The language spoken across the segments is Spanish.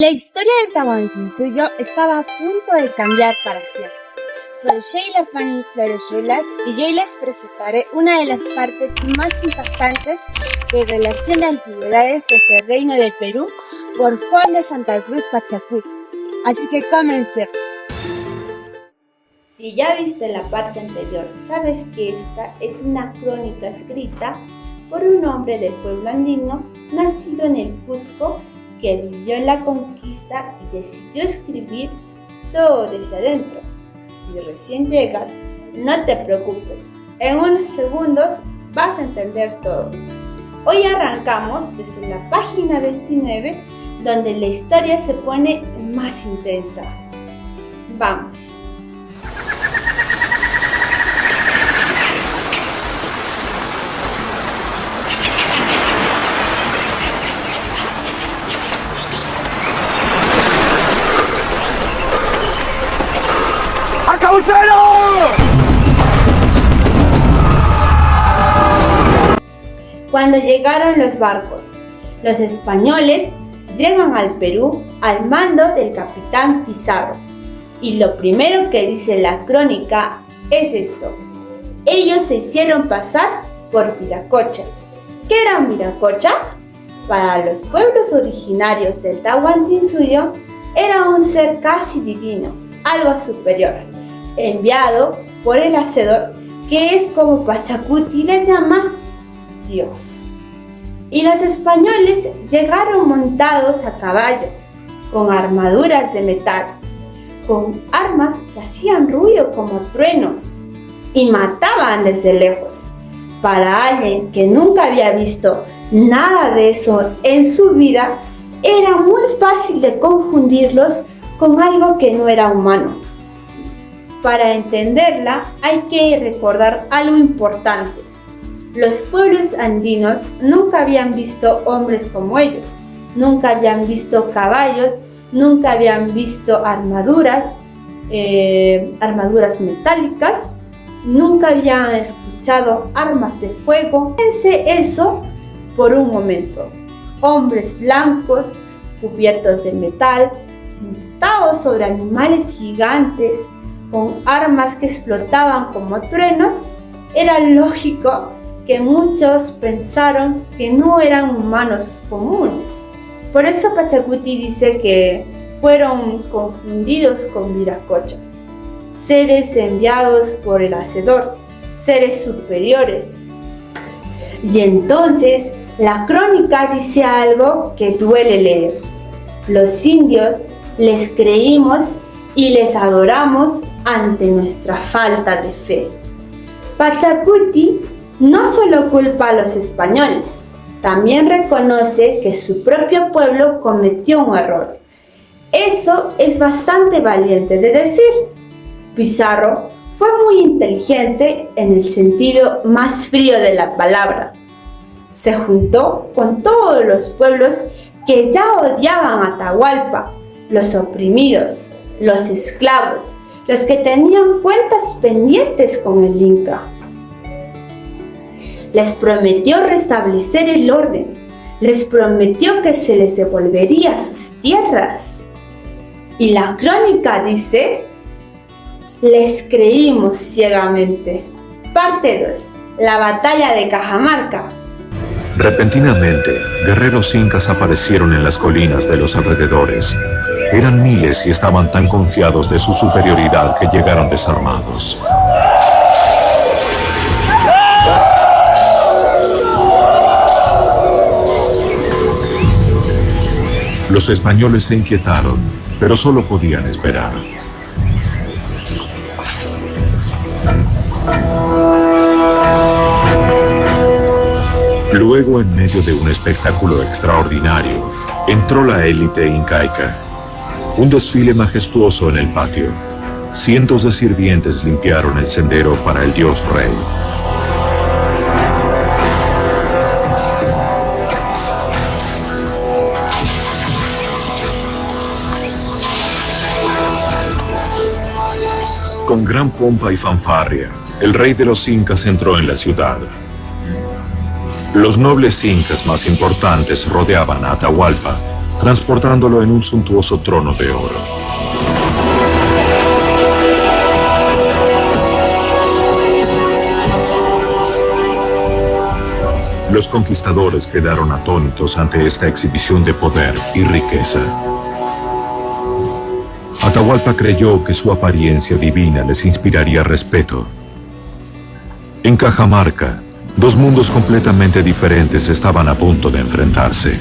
La historia del Tahuantinsuyo estaba a punto de cambiar para siempre. Soy Sheila Fanny Flores Rulas y hoy les presentaré una de las partes más impactantes de Relación de Antigüedades desde el Reino del Perú por Juan de Santa Cruz Pachacuti. Así que comencemos. Si ya viste la parte anterior, sabes que esta es una crónica escrita por un hombre del pueblo andino nacido en el Cusco, que vivió en la conquista y decidió escribir todo desde adentro. Si recién llegas, no te preocupes, en unos segundos vas a entender todo. Hoy arrancamos desde la página 29, donde la historia se pone más intensa. Vamos. Cuando llegaron los barcos, los españoles llegan al Perú al mando del capitán Pizarro. Y lo primero que dice la crónica es esto: ellos se hicieron pasar por viracochas. ¿Qué era un viracocha? Para los pueblos originarios del Tahuantinsuyo era un ser casi divino, algo superior, enviado por el Hacedor, que es como Pachacuti le llama Dios. Y los españoles llegaron montados a caballo, con armaduras de metal, con armas que hacían ruido como truenos y mataban desde lejos. Para alguien que nunca había visto nada de eso en su vida, era muy fácil de confundirlos con algo que no era humano. Para entenderla hay que recordar algo importante. Los pueblos andinos nunca habían visto hombres como ellos, nunca habían visto caballos, nunca habían visto armaduras metálicas, nunca habían escuchado armas de fuego. Piense eso por un momento. Hombres blancos, cubiertos de metal, montados sobre animales gigantes, con armas que explotaban como truenos. Era lógico que muchos pensaron que no eran humanos comunes. Por eso Pachacuti dice que fueron confundidos con viracochas, seres enviados por el Hacedor, seres superiores. Y entonces la crónica dice algo que duele leer. Los indios les creímos y les adoramos ante nuestra falta de fe. Pachacuti no solo culpa a los españoles, también reconoce que su propio pueblo cometió un error. Eso es bastante valiente de decir. Pizarro fue muy inteligente en el sentido más frío de la palabra. Se juntó con todos los pueblos que ya odiaban a Atahualpa, los oprimidos, los esclavos, los que tenían cuentas pendientes con el Inca. Les prometió restablecer el orden, les prometió que se les devolvería sus tierras. Y la crónica dice: les creímos ciegamente. Parte 2. La batalla de Cajamarca. Repentinamente, guerreros incas aparecieron en las colinas de los alrededores. Eran miles y estaban tan confiados de su superioridad que llegaron desarmados. Los españoles se inquietaron, pero solo podían esperar. Luego, en medio de un espectáculo extraordinario, entró la élite incaica. Un desfile majestuoso en el patio. Cientos de sirvientes limpiaron el sendero para el dios rey. Con gran pompa y fanfarria, el rey de los incas entró en la ciudad. Los nobles incas más importantes rodeaban a Atahualpa, transportándolo en un suntuoso trono de oro. Los conquistadores quedaron atónitos ante esta exhibición de poder y riqueza. Atahualpa creyó que su apariencia divina les inspiraría respeto. En Cajamarca, dos mundos completamente diferentes estaban a punto de enfrentarse.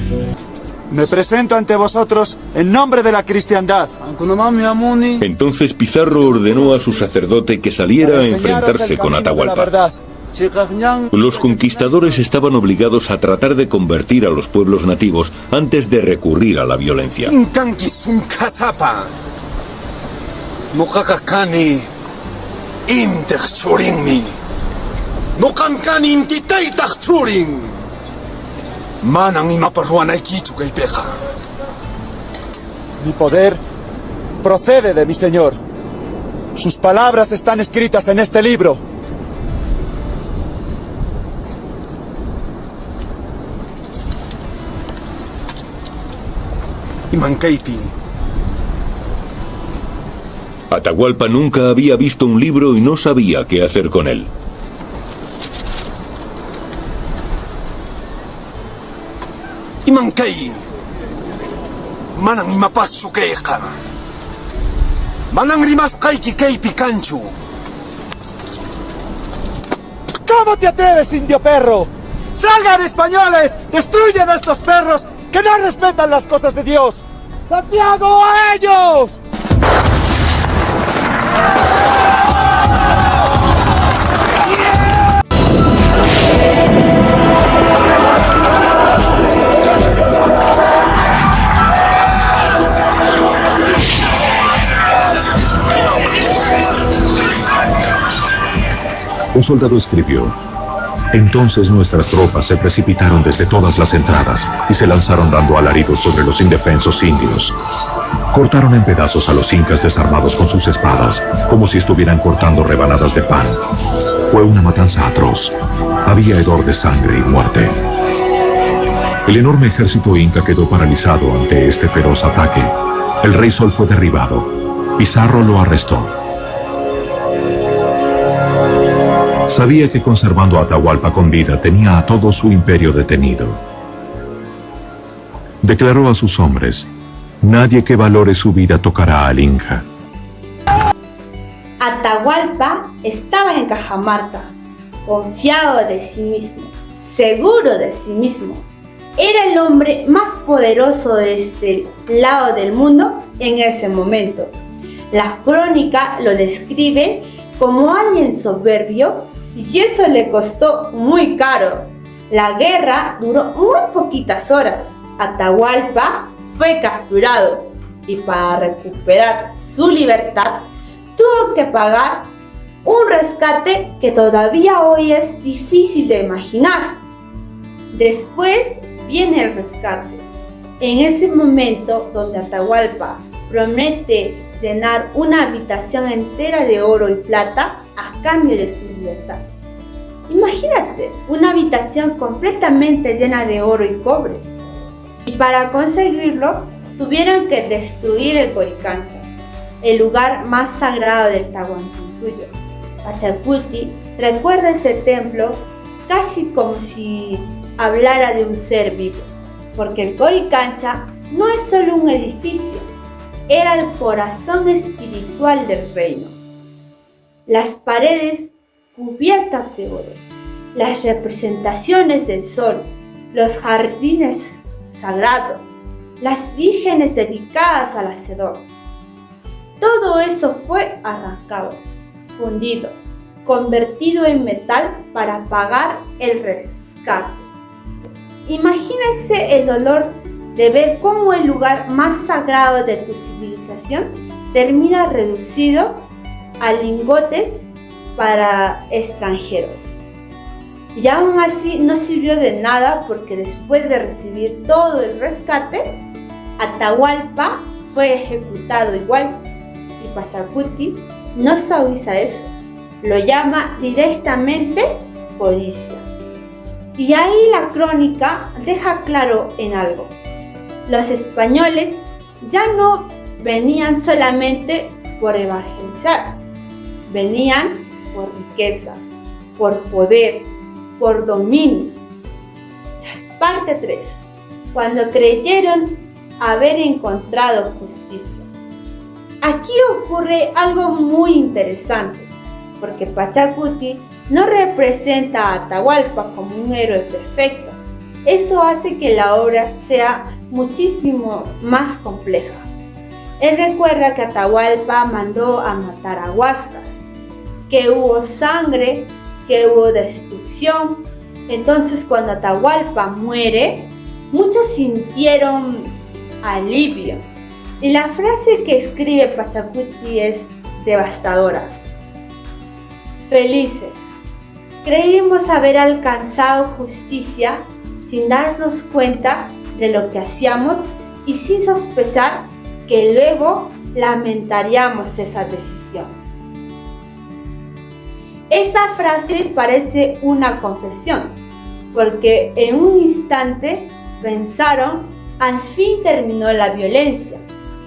Me presento ante vosotros en nombre de la cristiandad. Entonces Pizarro ordenó a su sacerdote que saliera a enfrentarse con Atahualpa. Los conquistadores estaban obligados a tratar de convertir a los pueblos nativos antes de recurrir a la violencia. Mi poder procede de mi Señor. Sus palabras están escritas en este libro. Atahualpa nunca había visto un libro y no sabía qué hacer con él. ¿Cómo te atreves, indio perro? ¡Salgan, españoles! ¡Destruyen a estos perros que no respetan las cosas de Dios! ¡Santiago, a ellos! Un soldado escribió: entonces nuestras tropas se precipitaron desde todas las entradas y se lanzaron dando alaridos sobre los indefensos indios. Cortaron en pedazos a los incas desarmados con sus espadas, como si estuvieran cortando rebanadas de pan. Fue una matanza atroz. Había hedor de sangre y muerte. El enorme ejército inca quedó paralizado ante este feroz ataque. El rey Sol fue derribado. Pizarro lo arrestó. Sabía que conservando a Atahualpa con vida tenía a todo su imperio detenido. Declaró a sus hombres: nadie que valore su vida tocará al Inca. Atahualpa estaba en Cajamarca, confiado de sí mismo, seguro de sí mismo. Era el hombre más poderoso de este lado del mundo en ese momento. La crónica lo describe como alguien soberbio y eso le costó muy caro. La guerra duró muy poquitas horas. Atahualpa fue capturado y para recuperar su libertad tuvo que pagar un rescate que todavía hoy es difícil de imaginar. Después viene el rescate. En ese momento donde Atahualpa promete llenar una habitación entera de oro y plata a cambio de su libertad. Imagínate, una habitación completamente llena de oro y cobre. Y para conseguirlo, tuvieron que destruir el Coricancha, el lugar más sagrado del Tahuantinsuyo. Pachacuti recuerda ese templo casi como si hablara de un ser vivo, porque el Coricancha no es solo un edificio, era el corazón espiritual del reino. Las paredes cubiertas de oro, las representaciones del sol, los jardines sagrados, las vírgenes dedicadas al hacedor. Todo eso fue arrancado, fundido, convertido en metal para pagar el rescate. Imagínense el dolor de ver cómo el lugar más sagrado de tu civilización termina reducido a lingotes para extranjeros. Y aún así no sirvió de nada porque después de recibir todo el rescate, Atahualpa fue ejecutado igual. Y Pachacuti no suaviza eso, lo llama directamente codicia. Y ahí la crónica deja claro en algo. Los españoles ya no venían solamente por evangelizar, venían por riqueza, por poder, por dominio. Parte 3. Cuando creyeron haber encontrado justicia. Aquí ocurre algo muy interesante, porque Pachacuti no representa a Atahualpa como un héroe perfecto. Eso hace que la obra sea muchísimo más compleja. Él recuerda que Atahualpa mandó a matar a Huáscar, que hubo sangre, que hubo destrucción. Entonces, cuando Atahualpa muere, muchos sintieron alivio. Y la frase que escribe Pachacuti es devastadora. Felices, creímos haber alcanzado justicia sin darnos cuenta de lo que hacíamos y sin sospechar que luego lamentaríamos esa decisión. Esa frase parece una confesión, porque en un instante pensaron, al fin terminó la violencia,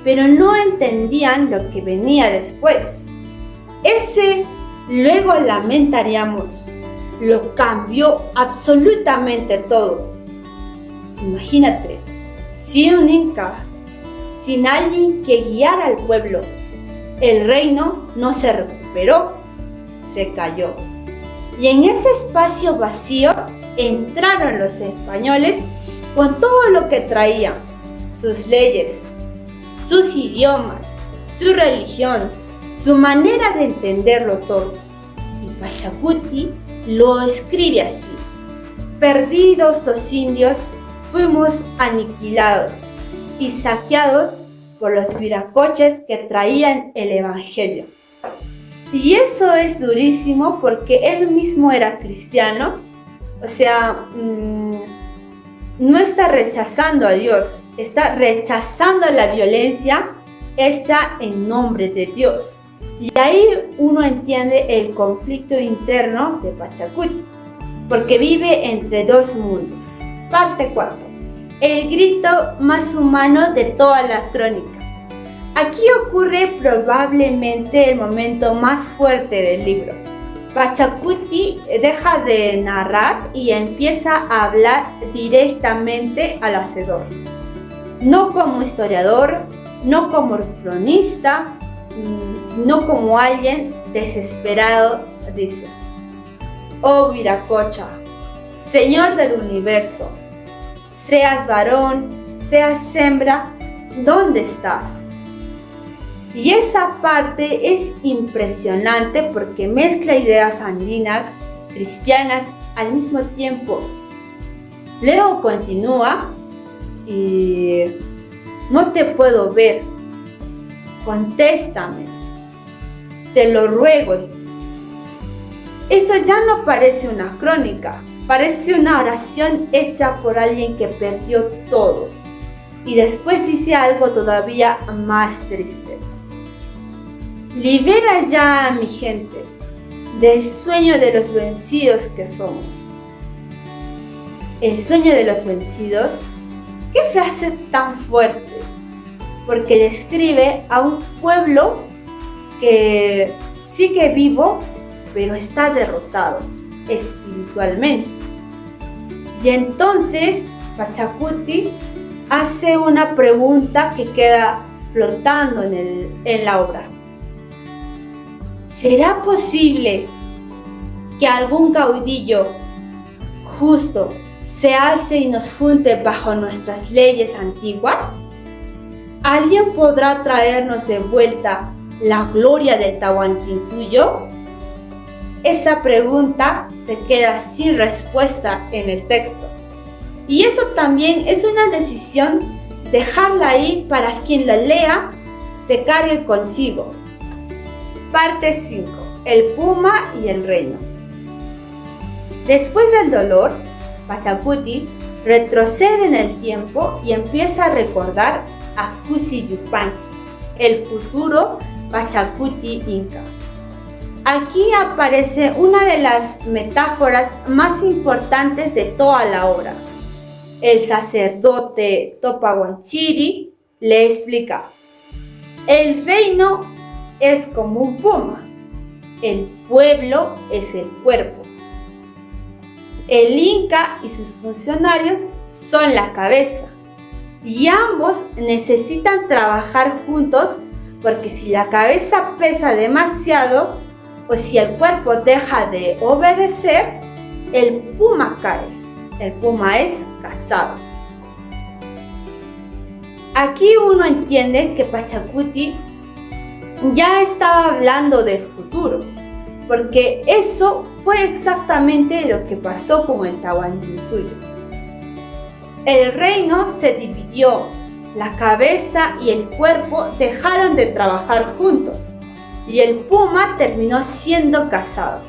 pero no entendían lo que venía después. Ese luego lamentaríamos lo cambió absolutamente todo. Imagínate, sin un inca, sin alguien que guiara al pueblo, el reino no se recuperó, se cayó. Y en ese espacio vacío entraron los españoles con todo lo que traían, sus leyes, sus idiomas, su religión, su manera de entenderlo todo. Y Pachacuti lo escribe así: perdidos los indios, fuimos aniquilados y saqueados por los viracoches que traían el evangelio. Y eso es durísimo porque él mismo era cristiano, o sea, no está rechazando a Dios, está rechazando la violencia hecha en nombre de Dios. Y ahí uno entiende el conflicto interno de Pachacuti, porque vive entre dos mundos. Parte 4. El grito más humano de toda la crónica. Aquí ocurre probablemente el momento más fuerte del libro. Pachacuti deja de narrar y empieza a hablar directamente al hacedor. No como historiador, no como cronista, sino como alguien desesperado, dice: oh Viracocha, Señor del universo, seas varón, seas hembra, ¿dónde estás? Y esa parte es impresionante porque mezcla ideas andinas, cristianas al mismo tiempo. Luego continúa y: no te puedo ver, contéstame, te lo ruego. Eso ya no parece una crónica, parece una oración hecha por alguien que perdió todo. Y después dice algo todavía más triste: libera ya a mi gente del sueño de los vencidos que somos. El sueño de los vencidos, qué frase tan fuerte, porque describe a un pueblo que sigue vivo, pero está derrotado espiritualmente. Y entonces Pachacuti hace una pregunta que queda flotando en la obra. ¿Será posible que algún caudillo justo se alce y nos junte bajo nuestras leyes antiguas? ¿Alguien podrá traernos de vuelta la gloria del Tahuantinsuyo? Esa pregunta se queda sin respuesta en el texto. Y eso también es una decisión, dejarla ahí para quien la lea se cargue consigo. Parte 5. El puma y el reino. Después del dolor, Pachacuti retrocede en el tiempo y empieza a recordar a Cusi Yupanqui, el futuro Pachacuti inca. Aquí aparece una de las metáforas más importantes de toda la obra. El sacerdote Topaguanchiri le explica: el reino es como un puma, el pueblo es el cuerpo. El Inca y sus funcionarios son la cabeza y ambos necesitan trabajar juntos, porque si la cabeza pesa demasiado o si el cuerpo deja de obedecer, el puma cae. El puma es cazado. Aquí uno entiende que Pachacuti ya estaba hablando del futuro, porque eso fue exactamente lo que pasó con el Tahuantinsuyo. El reino se dividió, la cabeza y el cuerpo dejaron de trabajar juntos y el puma terminó siendo cazado.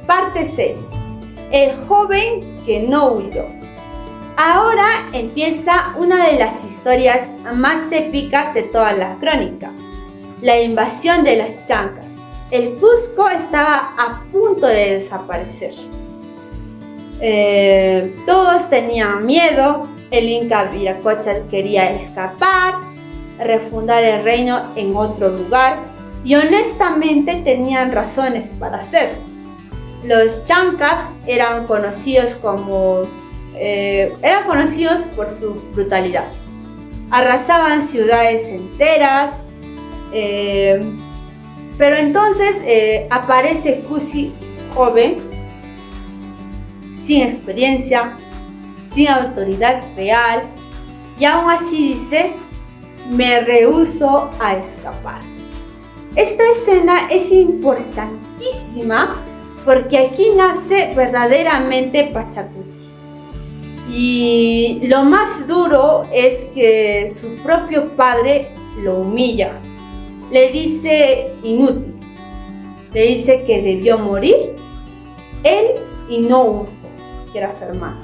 Parte 6. El joven que no huyó. Ahora empieza una de las historias más épicas de toda la crónica: la invasión de los chancas. El Cusco estaba a punto de desaparecer. Todos tenían miedo. El Inca Viracocha quería escapar, refundar el reino en otro lugar, y honestamente tenían razones para hacerlo. Los chancas eran conocidos por su brutalidad. Arrasaban ciudades enteras, pero entonces aparece Cusi, joven, sin experiencia, sin autoridad real, y aún así dice: me rehúso a escapar. Esta escena es importantísima porque aquí nace verdaderamente Pachacuti. Y lo más duro es que su propio padre lo humilla, le dice inútil, le dice que debió morir él y no Urco, que era su hermano.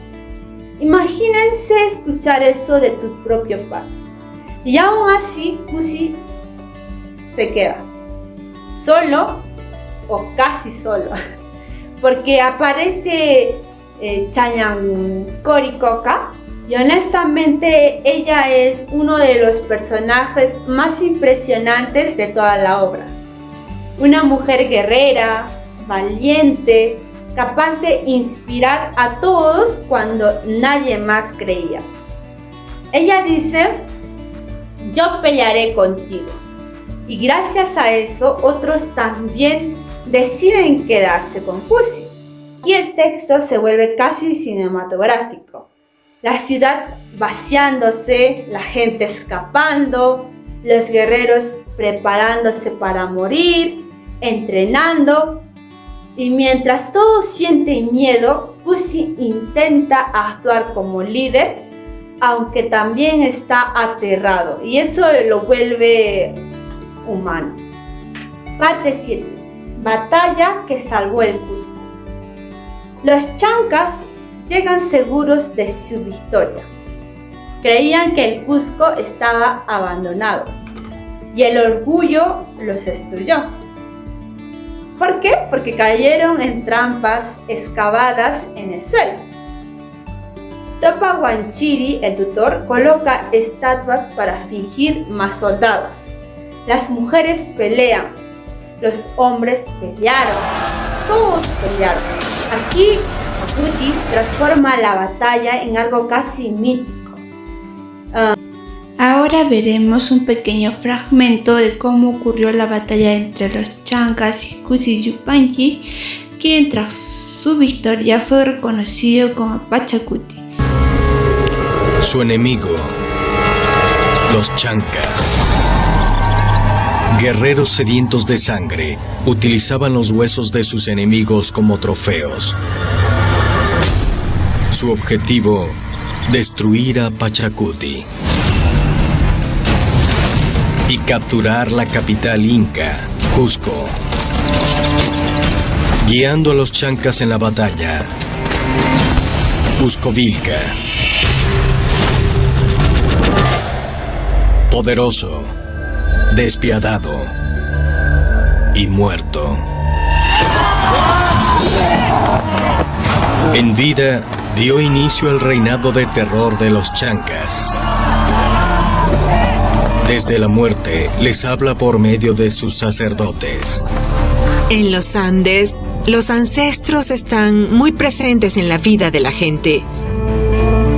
Imagínense escuchar eso de tu propio padre. Y aún así Cusi se queda solo, o casi solo, porque aparece Chañancoricoca, y honestamente ella es uno de los personajes más impresionantes de toda la obra. Una mujer guerrera, valiente, capaz de inspirar a todos cuando nadie más creía. Ella dice: yo pelearé contigo. Y gracias a eso otros también deciden quedarse con Cusi. Y el texto se vuelve casi cinematográfico. La ciudad vaciándose, la gente escapando, los guerreros preparándose para morir, entrenando. Y mientras todos sienten miedo, Cusi intenta actuar como líder, aunque también está aterrado, y eso lo vuelve humano. Parte 7. Batalla que salvó el Cusco. Los chancas llegan seguros de su victoria. Creían que el Cusco estaba abandonado y el orgullo los destruyó. ¿Por qué? Porque cayeron en trampas excavadas en el suelo. Topaguanchiri, el tutor, coloca estatuas para fingir más soldados. Las mujeres pelean, los hombres pelearon, todos pelearon. Aquí Pachacuti transforma la batalla en algo casi mítico. Ahora veremos un pequeño fragmento de cómo ocurrió la batalla entre los chancas y Cusi Yupanqui, quien tras su victoria fue reconocido como Pachacuti. Su enemigo, los chancas. Guerreros sedientos de sangre, utilizaban los huesos de sus enemigos como trofeos. Su objetivo, destruir a Pachacuti y capturar la capital inca, Cusco. Guiando a los chancas en la batalla, Cuscovilca. Poderoso, despiadado y muerto. En vida, dio inicio al reinado de terror de los chancas. Desde la muerte les habla por medio de sus sacerdotes. En los Andes, los ancestros están muy presentes en la vida de la gente.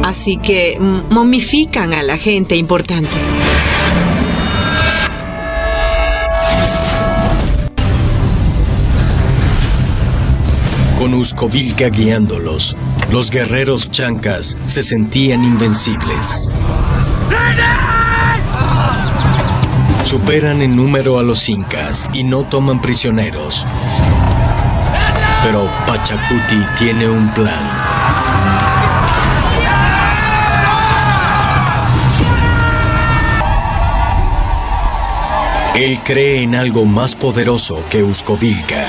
Así que momifican a la gente importante. Con Uzcovilca guiándolos, los guerreros chancas se sentían invencibles. Superan en número a los incas y no toman prisioneros. Pero Pachacuti tiene un plan. Él cree en algo más poderoso que Uzcovilca.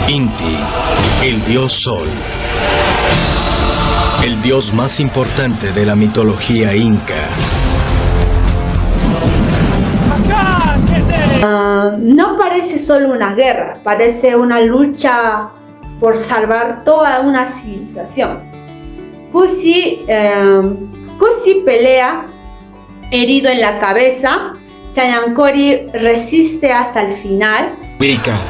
Inti, el dios Sol. El dios más importante de la mitología inca. No parece solo una guerra, parece una lucha por salvar toda una civilización. Cusi pelea herido en la cabeza. Chañancori resiste hasta el final. Vika.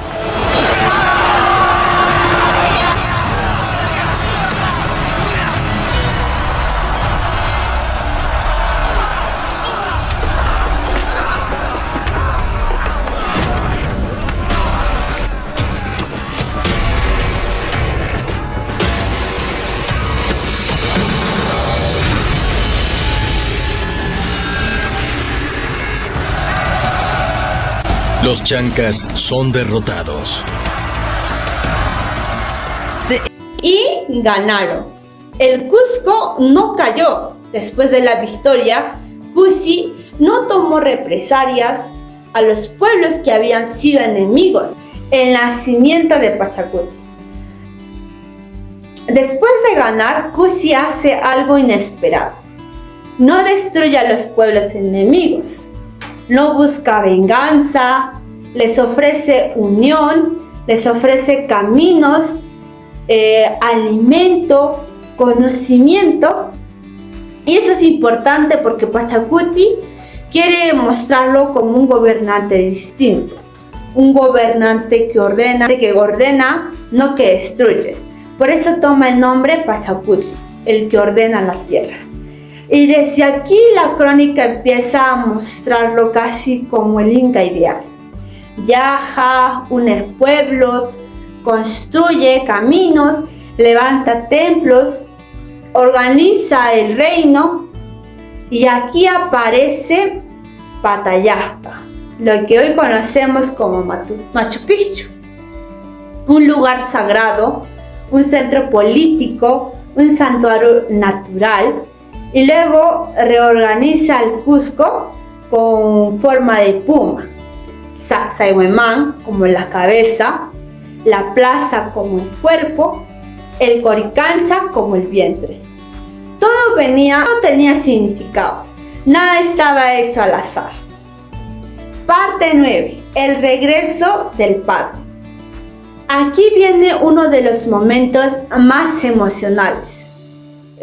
Los chancas son derrotados. Y ganaron. El Cusco no cayó. Después de la victoria, Cusi no tomó represalias a los pueblos que habían sido enemigos. El nacimiento de Pachacuti. Después de ganar, Cusi hace algo inesperado. No destruye a los pueblos enemigos. No busca venganza, les ofrece unión, les ofrece caminos, alimento, conocimiento. Y eso es importante porque Pachacuti quiere mostrarlo como un gobernante distinto. Un gobernante que ordena, no que destruye. Por eso toma el nombre Pachacuti, el que ordena la tierra. Y desde aquí la crónica empieza a mostrarlo casi como el inca ideal. Viaja, une pueblos, construye caminos, levanta templos, organiza el reino. Y aquí aparece Patayahta, lo que hoy conocemos como Machu Picchu. Un lugar sagrado, un centro político, un santuario natural. Y luego reorganiza el Cusco con forma de puma. Sacsayhuamán como la cabeza, la plaza como el cuerpo, el Coricancha como el vientre. Todo tenía significado. Nada estaba hecho al azar. Parte 9. El regreso del padre. Aquí viene uno de los momentos más emocionales.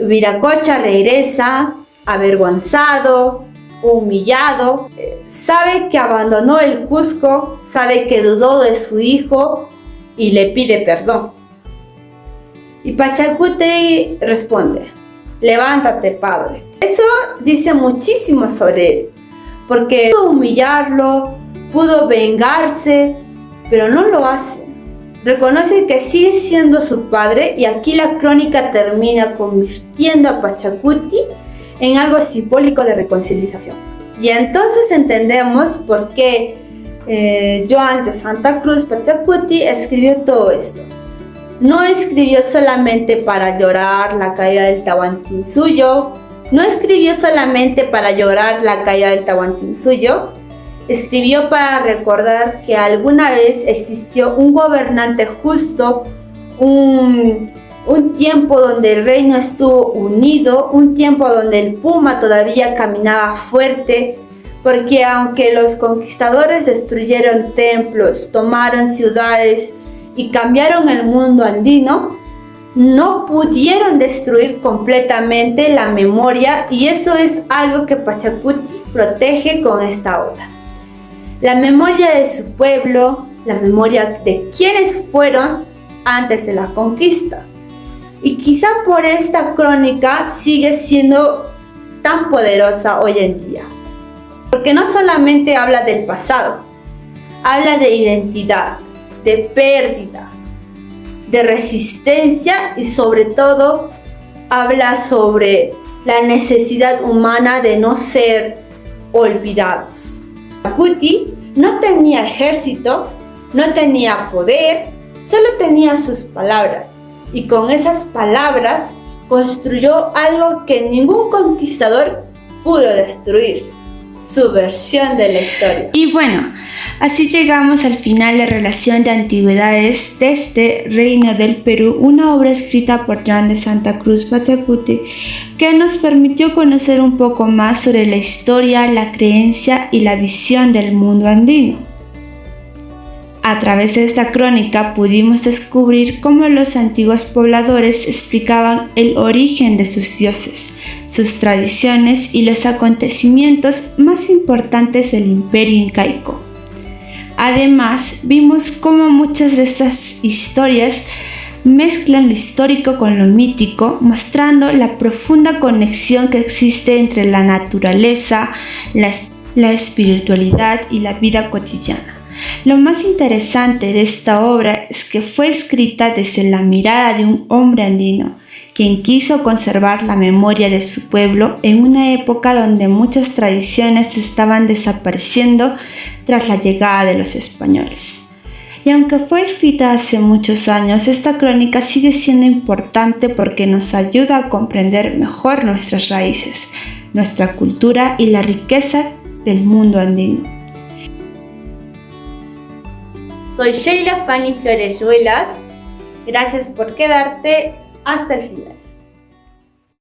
Viracocha regresa avergonzado, humillado, sabe que abandonó el Cusco, sabe que dudó de su hijo y le pide perdón. Y Pachacuti responde: levántate, padre. Eso dice muchísimo sobre él, porque pudo humillarlo, pudo vengarse, pero no lo hace. Reconoce que sigue siendo su padre y aquí la crónica termina convirtiendo a Pachacuti en algo simbólico de reconciliación. Y entonces entendemos por qué Joan de Santa Cruz Pachacuti escribió todo esto. No escribió solamente para llorar la caída del Tahuantinsuyo, no escribió solamente para llorar la caída del Tahuantinsuyo, escribió para recordar que alguna vez existió un gobernante justo, un tiempo donde el reino estuvo unido, un tiempo donde el puma todavía caminaba fuerte, porque aunque los conquistadores destruyeron templos, tomaron ciudades y cambiaron el mundo andino, no pudieron destruir completamente la memoria, y eso es algo que Pachacuti protege con esta obra. La memoria de su pueblo, la memoria de quienes fueron antes de la conquista. Y quizá por esta crónica sigue siendo tan poderosa hoy en día. Porque no solamente habla del pasado, habla de identidad, de pérdida, de resistencia y sobre todo habla sobre la necesidad humana de no ser olvidados. Pachacuti no tenía ejército, no tenía poder, solo tenía sus palabras, y con esas palabras construyó algo que ningún conquistador pudo destruir: su versión de la historia. Y bueno, así llegamos al final de Relación de Antigüedades de este Reino del Perú, una obra escrita por Joan de Santa Cruz Pachacuti que nos permitió conocer un poco más sobre la historia, la creencia y la visión del mundo andino. A través de esta crónica pudimos descubrir cómo los antiguos pobladores explicaban el origen de sus dioses, sus tradiciones y los acontecimientos más importantes del Imperio Incaico. Además, vimos cómo muchas de estas historias mezclan lo histórico con lo mítico, mostrando la profunda conexión que existe entre la naturaleza, la espiritualidad y la vida cotidiana. Lo más interesante de esta obra es que fue escrita desde la mirada de un hombre andino, quien quiso conservar la memoria de su pueblo en una época donde muchas tradiciones estaban desapareciendo tras la llegada de los españoles. Y aunque fue escrita hace muchos años, esta crónica sigue siendo importante porque nos ayuda a comprender mejor nuestras raíces, nuestra cultura y la riqueza del mundo andino. Soy Sheila Fanny Florejuelas. Gracias por quedarte hasta el final.